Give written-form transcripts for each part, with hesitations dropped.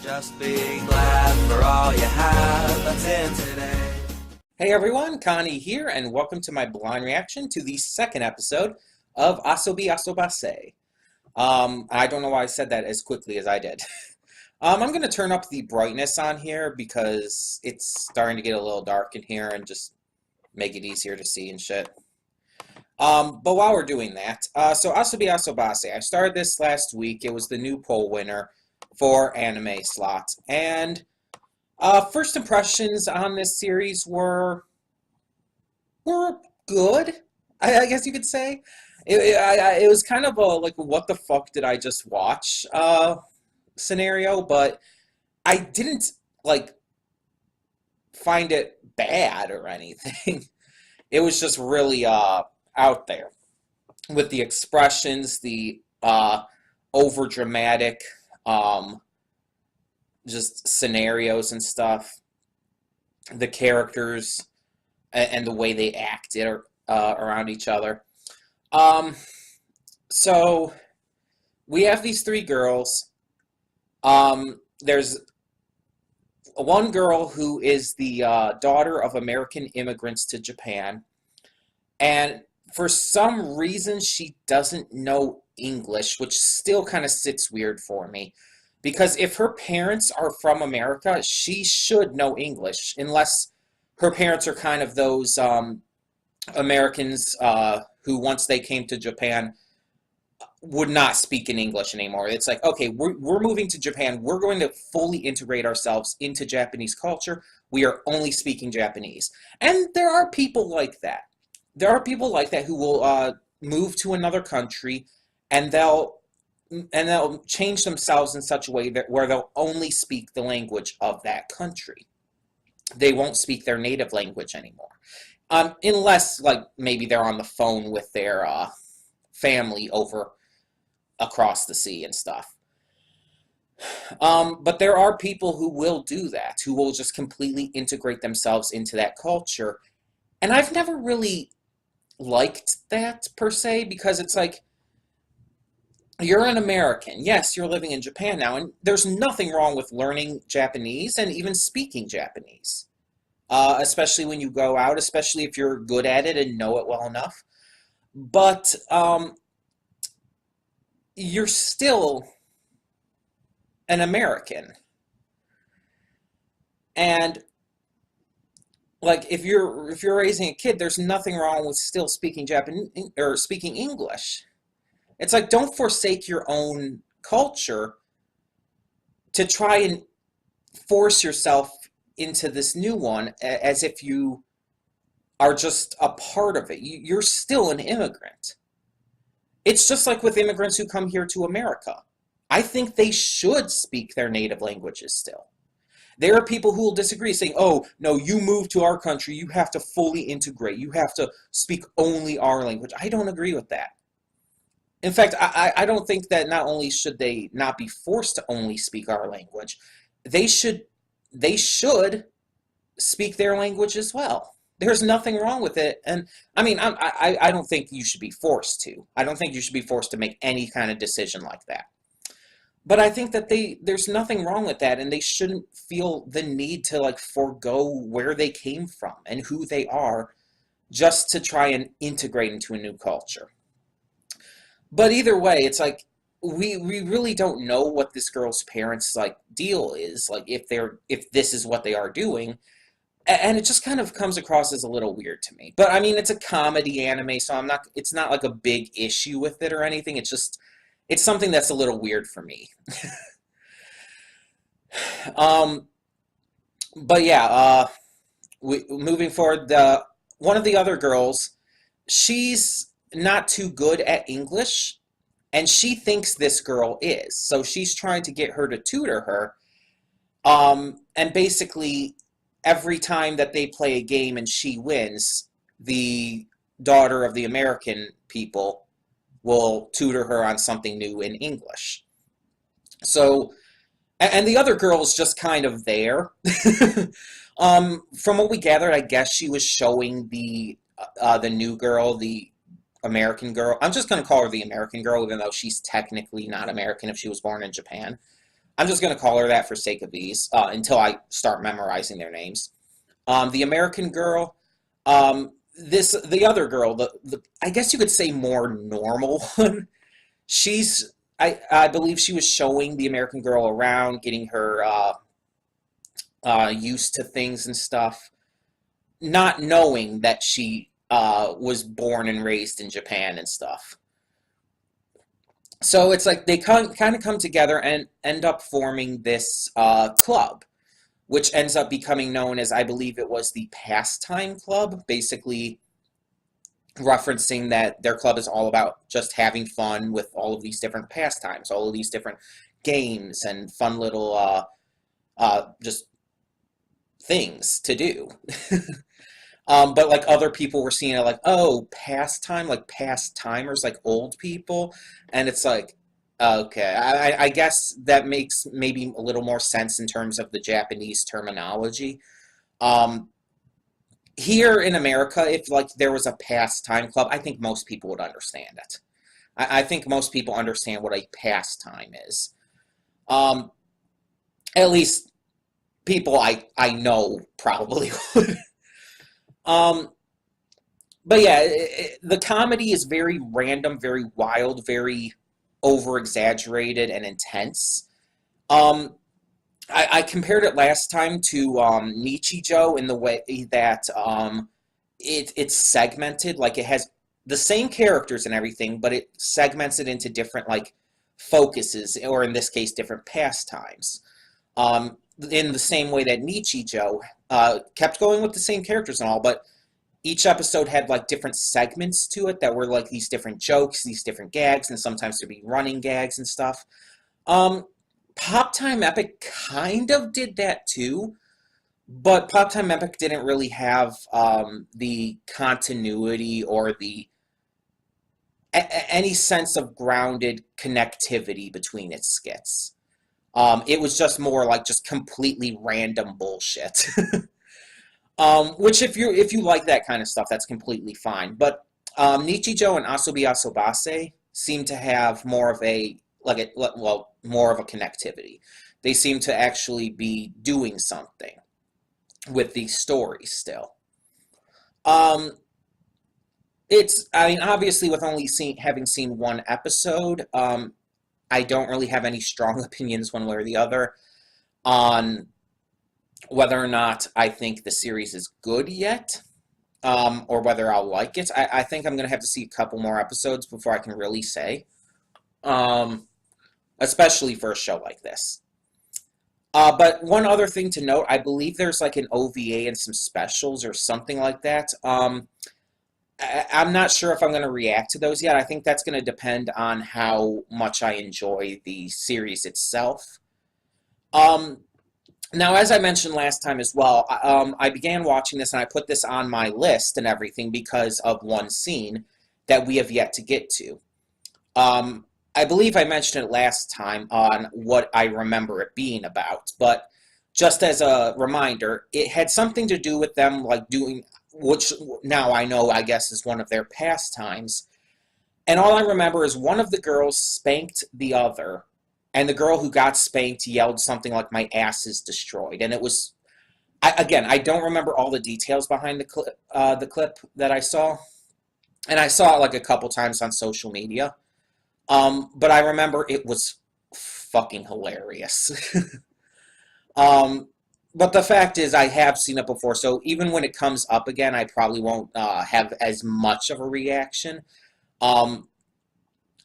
Just be glad for all you have that's in today. Hey everyone, Connie here, and welcome to my blind reaction to the second episode of Asobi Asobase. I don't know why I said that as quickly as I did. I'm going to turn up the brightness on here because it's starting to get a little dark in here and just make it easier to see and shit. But while we're doing that, so Asobi Asobase, I started this last week. It was the new poll winner for anime slot, and first impressions on this series were good, I guess you could say. It was kind of a, like, what the fuck did I just watch scenario, but I didn't, like, find it bad or anything. It was just really out there with the expressions, the over dramatic just scenarios and stuff, the characters and the way they acted around each other. So we have these three girls. There's one girl who is the daughter of American immigrants to Japan, and for some reason she doesn't know English, which still kind of sits weird for me. Because if her parents are from America, she should know English, unless her parents are kind of those Americans who, once they came to Japan, would not speak in English anymore. It's like, okay, we're moving to Japan. We're going to fully integrate ourselves into Japanese culture. We are only speaking Japanese. And there are people like that. There are people like that who will move to another country, and they'll change themselves in such a way that where they'll only speak the language of that country. They won't speak their native language anymore. Unless, like, maybe they're on the phone with their family over across the sea and stuff. But there are people who will do that, who will just completely integrate themselves into that culture. And I've never really liked that, per se, because it's like, you're an American. Yes, you're living in Japan now, and there's nothing wrong with learning Japanese and even speaking Japanese. Especially when you go out, especially if you're good at it and know it well enough. But you're still an American. And, like, if you're raising a kid, there's nothing wrong with still speaking Japanese or speaking English. It's like, don't forsake your own culture to try and force yourself into this new one as if you are just a part of it. You're still an immigrant. It's just like with immigrants who come here to America. I think they should speak their native languages still. There are people who will disagree, saying, oh, no, you move to our country, you have to fully integrate. You have to speak only our language. I don't agree with that. In fact, I don't think that not only should they not be forced to only speak our language, they should speak their language as well. There's nothing wrong with it. And I mean, I don't think you should be forced to. I don't think you should be forced to make any kind of decision like that. But I think that there's nothing wrong with that, and they shouldn't feel the need to, like, forego where they came from and who they are just to try and integrate into a new culture. But either way, it's like, we really don't know what this girl's parents, like, deal is, like, if this is what they are doing, and it just kind of comes across as a little weird to me. But I mean, it's a comedy anime, so it's not like a big issue with it or anything. It's something that's a little weird for me. But yeah, moving forward, one of the other girls, she's not too good at English, and she thinks this girl is. So she's trying to get her to tutor her. And basically, every time that they play a game and she wins, the daughter of the American people will tutor her on something new in English. So, and the other girl's just kind of there. From what we gathered, I guess she was showing the new girl, the American girl. I'm just going to call her the American girl, even though she's technically not American if she was born in Japan. I'm just going to call her that for sake of ease until I start memorizing their names. The American girl, the other girl, I guess you could say more normal one. I believe she was showing the American girl around, getting her used to things and stuff, not knowing that she was born and raised in Japan and stuff. So it's like they kind of come together and end up forming this club, which ends up becoming known as, I believe it was the Pastime Club, basically referencing that their club is all about just having fun with all of these different pastimes, all of these different games and fun little just things to do. But like other people were seeing it like, oh, pastime, like past-timers, like old people. And it's like, okay, I guess that makes maybe a little more sense in terms of the Japanese terminology. Here in America, if like there was a pastime club, I think most people would understand it. I think most people understand what a pastime is. At least people I know probably would. But yeah, the comedy is very random, very wild, very over-exaggerated and intense. I compared it last time to Nichijou in the way that it's segmented, like it has the same characters and everything, but it segments it into different like focuses, or in this case, different pastimes. In the same way that Nichijou kept going with the same characters and all, but each episode had like different segments to it that were like these different jokes, these different gags, and sometimes there'd be running gags and stuff. Pop Time Epic kind of did that too, but Pop Time Epic didn't really have the continuity or the any sense of grounded connectivity between its skits. It was just more like just completely random bullshit. Which if you like that kind of stuff, that's completely fine. But Nichijou and Asobi Asobase seem to have more of a more of a connectivity. They seem to actually be doing something with these stories still. I mean, obviously, with only having seen one episode, I don't really have any strong opinions one way or the other on whether or not I think the series is good yet, or whether I'll like it. I think I'm going to have to see a couple more episodes before I can really say, especially for a show like this. But one other thing to note, I believe there's like an OVA and some specials or something like that. I'm not sure if I'm going to react to those yet. I think that's going to depend on how much I enjoy the series itself. Now, as I mentioned last time as well, I began watching this and I put this on my list and everything because of one scene that we have yet to get to. I believe I mentioned it last time on what I remember it being about, but just as a reminder, it had something to do with them like doing, which now I know I guess is one of their pastimes. And all I remember is one of the girls spanked the other, and the girl who got spanked yelled something like, "My ass is destroyed." And it was, I don't remember all the details behind the clip that I saw. And I saw it like a couple times on social media. But I remember it was fucking hilarious. But the fact is, I have seen it before, so even when it comes up again, I probably won't have as much of a reaction.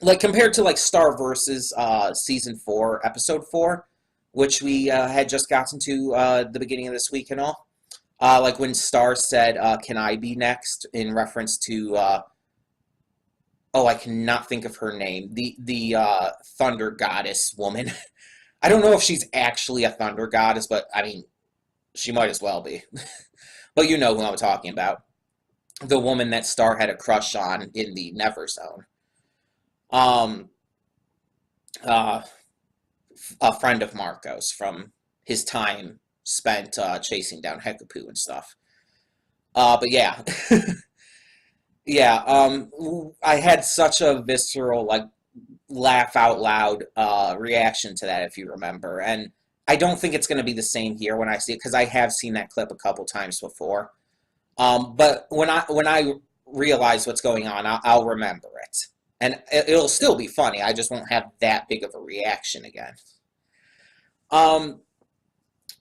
Like compared to like Star Versus Season 4, Episode 4, which we had just gotten to the beginning of this week and all. Like when Star said, "Can I be next?" in reference to, oh, I cannot think of her name, the Thunder Goddess woman. I don't know if she's actually a Thunder Goddess, but I mean, she might as well be. But you know who I'm talking about. The woman that Star had a crush on in the Never Zone. A friend of Marco's from his time spent chasing down Hekapu and stuff. But yeah. Yeah, I had such a visceral, like, laugh out loud reaction to that, if you remember. And I don't think it's going to be the same here when I see it, because I have seen that clip a couple times before. But when I realize what's going on, I'll remember it. And it'll still be funny. I just won't have that big of a reaction again.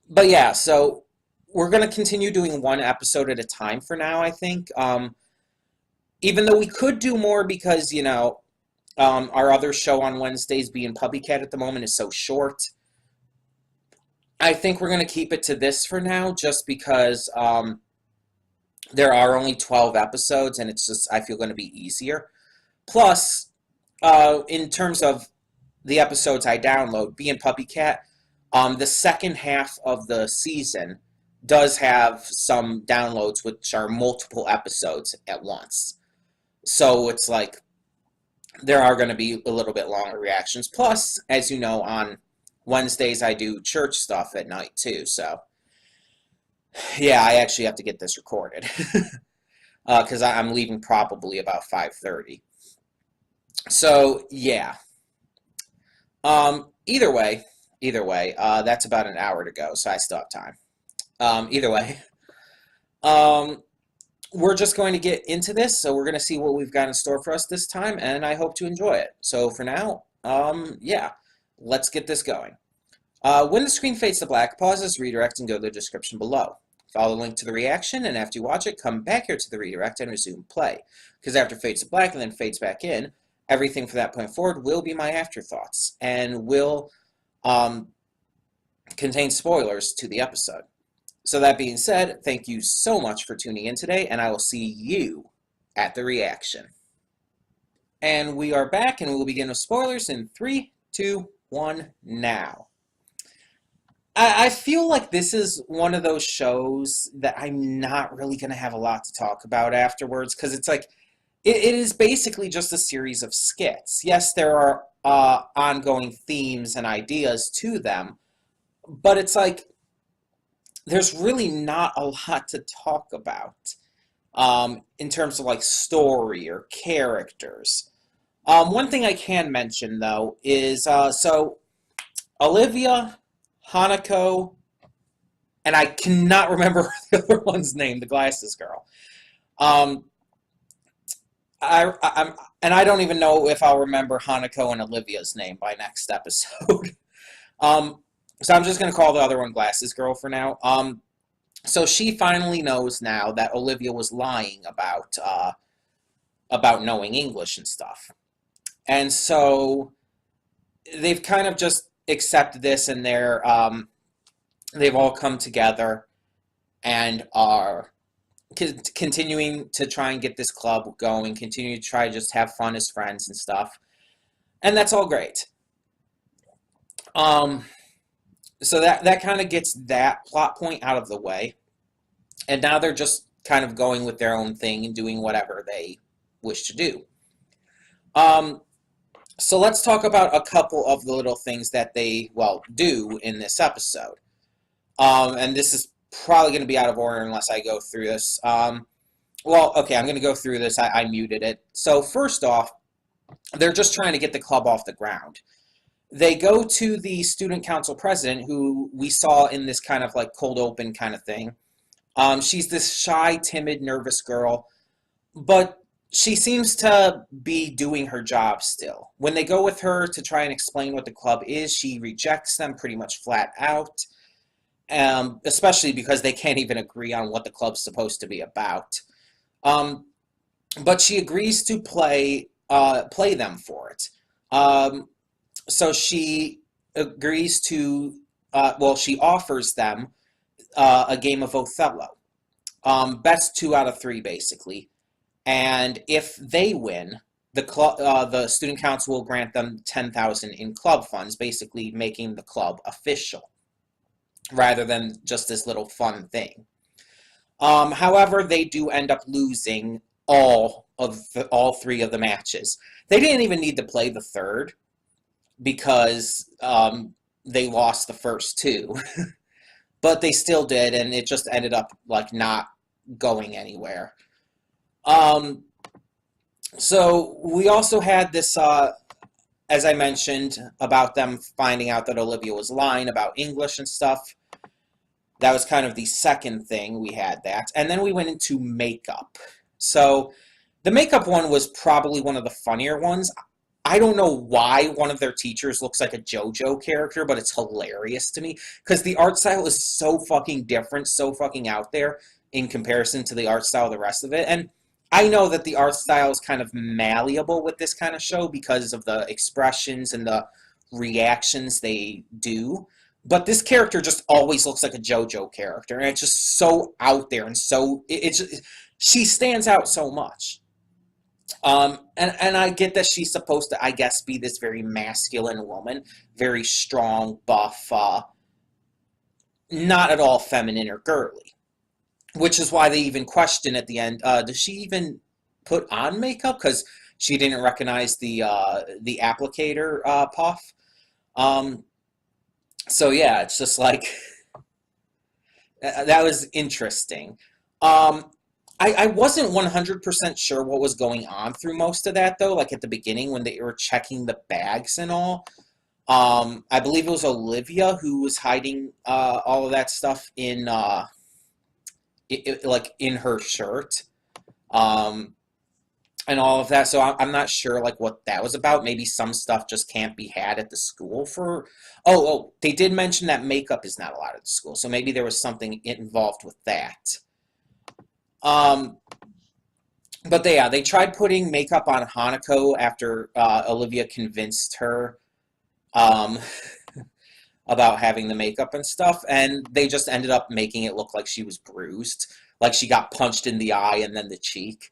But yeah, so we're going to continue doing one episode at a time for now, I think. Even though we could do more because, you know, our other show on Wednesdays, being Puppy Cat at the moment, is so short. I think we're going to keep it to this for now, just because there are only 12 episodes, and it's just, I feel, going to be easier. Plus, in terms of the episodes I download, being Puppy Cat, the second half of the season does have some downloads which are multiple episodes at once. So it's like there are going to be a little bit longer reactions. Plus, as you know, on Wednesdays I do church stuff at night too. So yeah, I actually have to get this recorded because I'm leaving probably about 5:30. So yeah. Either way, that's about an hour to go, so I still have time. Either way, we're just going to get into this, so we're going to see what we've got in store for us this time, and I hope to enjoy it. So for now, yeah, let's get this going. When the screen fades to black, pause this redirect and go to the description below. Follow the link to the reaction, and after you watch it, come back here to the redirect and resume play. Because after it fades to black and then fades back in, everything from that point forward will be my afterthoughts, and will contain spoilers to the episode. So that being said, thank you so much for tuning in today, and I will see you at the reaction. And we are back, and we will begin with spoilers in 3, 2, 1, now. I feel like this is one of those shows that I'm not really going to have a lot to talk about afterwards, because it's like, it is basically just a series of skits. Yes, there are ongoing themes and ideas to them, but it's like, there's really not a lot to talk about in terms of like story or characters. One thing I can mention though is so Olivia, Hanako, and I cannot remember the other one's name, the glasses girl. I'm and I don't even know if I'll remember Hanako and Olivia's name by next episode. So I'm just going to call the other one Glasses Girl for now. So she finally knows now that Olivia was lying about knowing English and stuff. And so they've kind of just accepted this, and they've all come together and are continuing to try and get this club going, continue to try to just have fun as friends and stuff. And that's all great. So that kind of gets that plot point out of the way. And now they're just kind of going with their own thing and doing whatever they wish to do. So let's talk about a couple of the little things that they, well, do in this episode. And this is probably going to be out of order unless I go through this. Well, okay, I'm going to go through this. I muted it. So first off, they're just trying to get the club off the ground. They go to the student council president, who we saw in this kind of like cold open kind of thing. She's this shy, timid, nervous girl, but she seems to be doing her job still. When they go with her to try and explain what the club is, she rejects them pretty much flat out, especially because they can't even agree on what the club's supposed to be about. But she agrees to play them for it. So she agrees to, she offers them a game of Othello. Best 2 out of 3, basically. And if they win, the student council will grant them $10,000 in club funds, basically making the club official, rather than just this little fun thing. However, they do end up losing all 3 of the matches. They didn't even need to play the third, because they lost the first 2. But they still did, and it just ended up like not going anywhere. So we also had this as I mentioned about them finding out that Olivia was lying about English and stuff, that was kind of the second thing we had that. And then we went into makeup. So the makeup one was probably one of the funnier ones. I don't know why one of their teachers looks like a JoJo character, but it's hilarious to me because the art style is so fucking different, so fucking out there in comparison to the art style of the rest of it. And I know that the art style is kind of malleable with this kind of show because of the expressions and the reactions they do. But this character just always looks like a JoJo character, and it's just so out there and so she stands out so much. And I get that she's supposed to, I guess, be this very masculine woman, very strong, buff, not at all feminine or girly. Which is why they even question at the end, does she even put on makeup? Because she didn't recognize the applicator puff. So yeah, it's just like, that was interesting. I wasn't 100% sure what was going on through most of that, though, like at the beginning when they were checking the bags and all. I believe it was Olivia who was hiding all of that stuff in, like, in her shirt. And all of that, so I'm not sure, like, what that was about. Maybe some stuff just can't be had at the school for... Oh, they did mention that makeup is not allowed at the school, so maybe there was something involved with that. But they tried putting makeup on Hanako after Olivia convinced her about having the makeup and stuff, and they just ended up making it look like she was bruised, like she got punched in the eye and then the cheek.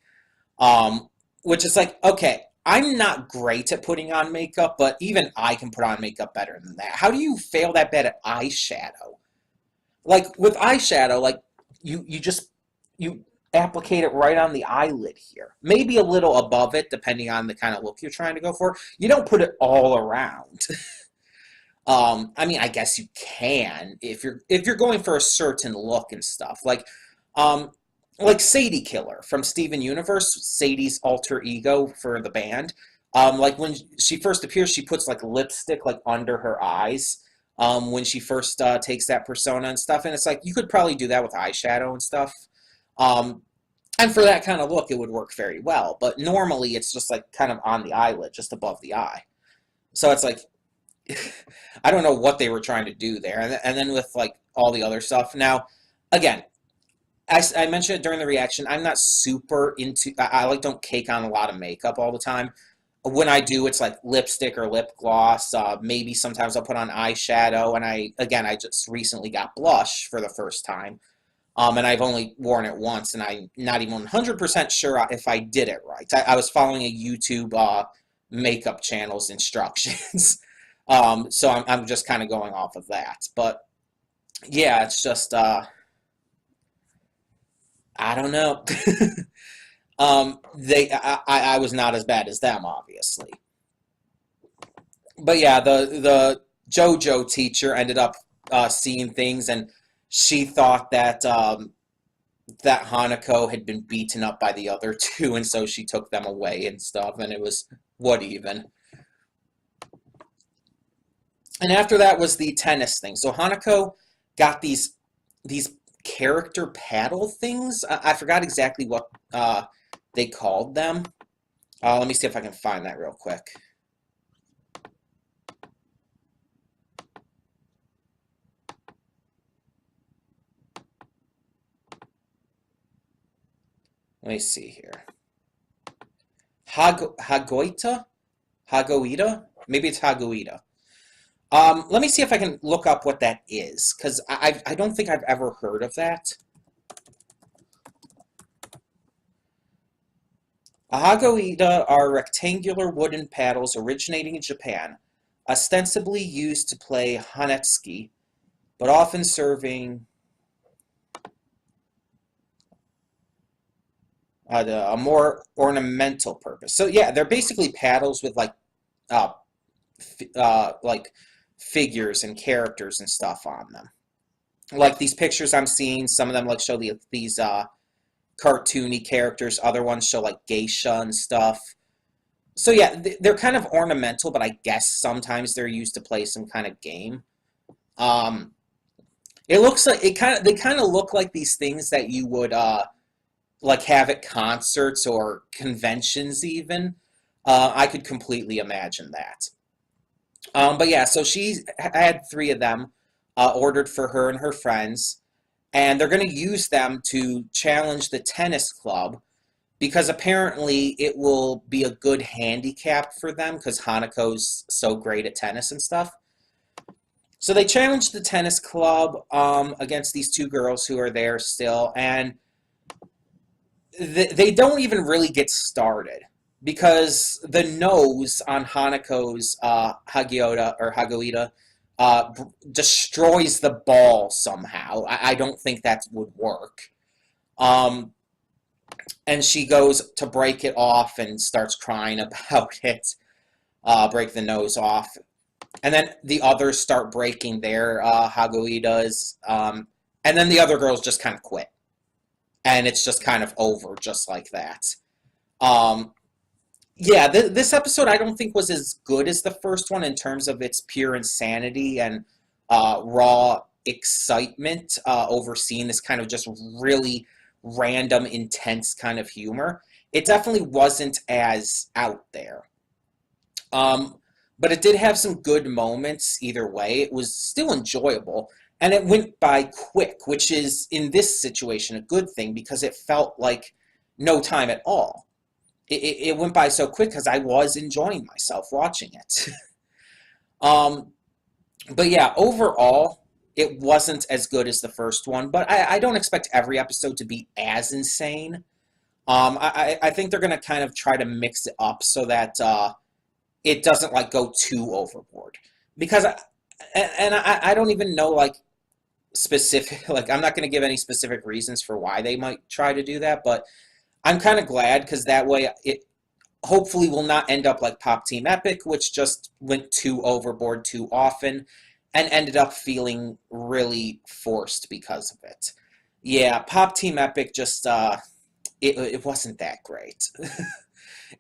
Which is like, okay, I'm not great at putting on makeup, but even I can put on makeup better than that. How do you fail that bad at eyeshadow? Like, with eyeshadow, like, you applicate it right on the eyelid here. Maybe a little above it, depending on the kind of look you're trying to go for. You don't put it all around. I mean, I guess you can if you're going for a certain look and stuff. Like Sadie Killer from Steven Universe, Sadie's alter ego for the band. Like when she first appears, she puts like lipstick like under her eyes when she first takes that persona and stuff. And it's like you could probably do that with eyeshadow and stuff. And for that kind of look, it would work very well. But normally, it's just like kind of on the eyelid, just above the eye. So it's like I don't know what they were trying to do there. And then with like all the other stuff. Now, again. I mentioned it during the reaction. I'm not super into... I don't cake on a lot of makeup all the time. When I do, it's like lipstick or lip gloss. Maybe sometimes I'll put on eyeshadow. And I just recently got blush for the first time. And I've only worn it once, and I'm not even 100% sure if I did it right. I was following a YouTube makeup channel's instructions. So I'm just kind of going off of that. But yeah, it's just... I don't know. I was not as bad as them, obviously. But yeah, the JoJo teacher ended up seeing things, and she thought that that Hanako had been beaten up by the other two, and so she took them away and stuff, and it was what even. And after that was the tennis thing. So Hanako got these character paddle things. I forgot exactly what they called them. Let me see if I can find that real quick. Let me see here. Hagoita? Hagoita? Maybe it's Hagoita. Let me see if I can look up what that is, because I don't think I've ever heard of that. Hagoita are rectangular wooden paddles originating in Japan, ostensibly used to play hanetsuki, but often serving a more ornamental purpose. So yeah, they're basically paddles with like figures and characters and stuff on them. Like these pictures I'm seeing, some of them like show these cartoony characters. Other ones show like geisha and stuff. So yeah, they're kind of ornamental, but I guess sometimes they're used to play some kind of game. Um, it looks like they kind of look like these things that you would like have at concerts or conventions even. I could completely imagine that. But yeah, so she had three of them ordered for her and her friends, and they're going to use them to challenge the tennis club because apparently it will be a good handicap for them because Hanako's so great at tennis and stuff. So they challenged the tennis club against these two girls who are there still, and they don't even really get started because the nose on Hanako's Hagoita destroys the ball somehow. I don't think that would work. Um, and she goes to break it off and starts crying about it, break the nose off. And then the others start breaking their Hagoitas, and then the other girls just kind of quit. And it's just kind of over, just like that. Um, yeah, this episode I don't think was as good as the first one in terms of its pure insanity and raw excitement over seeing this kind of just really random, intense kind of humor. It definitely wasn't as out there. Um, but it did have some good moments either way. It was still enjoyable. And it went by quick, which is, in this situation, a good thing because it felt like no time at all. It went by so quick because I was enjoying myself watching it. um, but yeah, overall, it wasn't as good as the first one, but I don't expect every episode to be as insane. I think they're going to kind of try to mix it up so that it doesn't like go too overboard. Because, I don't even know like specific, like I'm not going to give any specific reasons for why they might try to do that, but I'm kind of glad because that way it hopefully will not end up like Pop Team Epic, which just went too overboard too often and ended up feeling really forced because of it. Yeah, Pop Team Epic just it wasn't that great.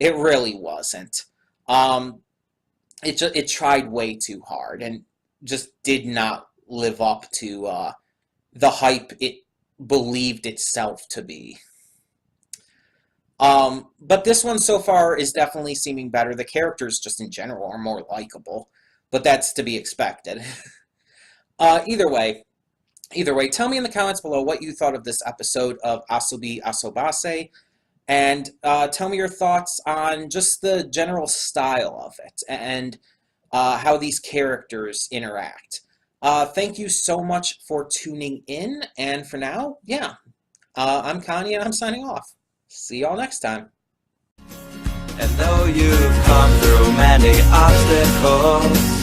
It really wasn't. Um, it tried way too hard and just did not live up to the hype it believed itself to be. But this one so far is definitely seeming better. The characters just in general are more likable, but that's to be expected. Either way, tell me in the comments below what you thought of this episode of Asobi Asobase, and tell me your thoughts on just the general style of it and how these characters interact. Thank you so much for tuning in, and for now, yeah, I'm Connie and I'm signing off. See y'all next time. And though you've come through many obstacles,